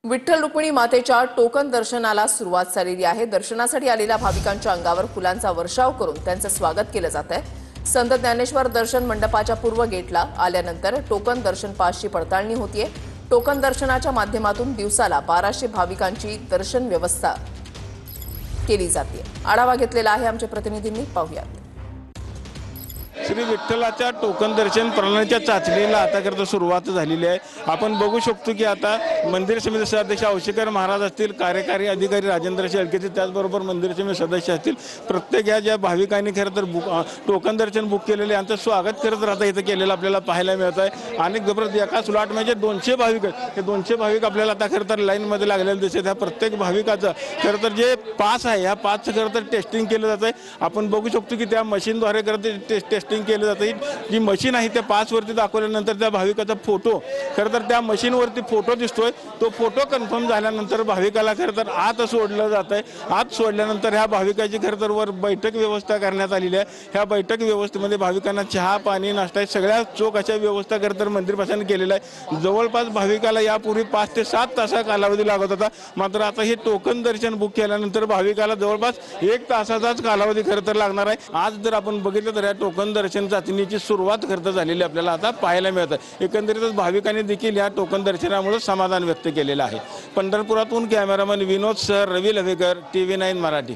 विठ्ठल रुक्मिणी मातेच्या टोकन दर्शनाला सुरुवात झालेली आहे। दर्शनासाठी आलेल्या भाविकांच्या अंगावर फुलांचा वर्षाव करून त्यांचं स्वागत केलं जात आहे। संत ज्ञानेश्वर दर्शन मंडपाच्या पूर्व गेटला आल्यानंतर टोकन दर्शन पासची पडताळणी होतीये। टोकन दर्शनाच्या माध्यमातून दिवसाला 1200 भाविकांची दर्शन व्यवस्था केली जाते। आढावा घेतलेला आहे आमच्या प्रतिनिधींनी, पाहूयात। श्री विठ्ठलाच्या टोकन दर्शन प्रणालीच्या चाचणीला आताकरता सुरुवात झालेली आहे। आपण बघू शकतो की आता मंदिर समिती सदस्य औषेकर महाराज असतील, कार्यकारी अधिकारी राजेंद्र शेळके, त्याचबरोबर मंदिर समिती सदस्य असतील, प्रत्येक ह्या ज्या भाविकांनी खरं तर टोकन दर्शन बुक केलेले यांचं स्वागत करत राहता इथं केलेलं आपल्याला पाहायला मिळत आहे। आणि जबरदस्त एका स्लॉट म्हणजे 200 भाविक आहेत। हे 200 भाविक आपल्याला आता खरं तर लाईनमध्ये लागलेले दिसत। ह्या प्रत्येक भाविकाचं खरं तर जे पास आहे ह्या पासचं खरं तर टेस्टिंग केलं जात आहे। आपण बघू शकतो की त्या मशीनद्वारे खरं तर टेस्टिंग केलं जातं। जी मशीन आहे त्या पासवरती दाखवल्यानंतर त्या भाविकाचा फोटो खरं तर त्या मशीनवरती फोटो दिसतोय। तो फोटो कन्फर्म झाल्यानंतर भाविकाला खरं तर आत सोडलं जात आहे। आत सोडल्यानंतर ह्या भाविकाची खरं तर वर बैठक व्यवस्था करण्यात आलेली आहे। ह्या बैठक व्यवस्थेमध्ये भाविकांना चहा पाणी नाश्ता सगळ्या चोख अशा व्यवस्था खरं तर मंदिर प्रशासनाने केलेलं आहे। जवळपास भाविकाला यापूर्वी 5 ते 7 तासा कालावधी लागत होता, मात्र आता हे टोकन दर्शन बुक केल्यानंतर भाविकाला जवळपास 1 तासाचाच कालावधी खरं तर लागणार आहे। आज जर आपण बघितलं तर या टोकन दर्शन चाचणीची सुरुवात खरं तर झालेली आपल्याला आता पाहायला मिळतं। एकंदरीतच भाविकांनी देखील या टोकन दर्शनामुळे समाधान व्यक्त केलेलं आहे। पंढरपुरातून कॅमेरामन विनोद सर, रवी लवेकर, TV9 मराठी।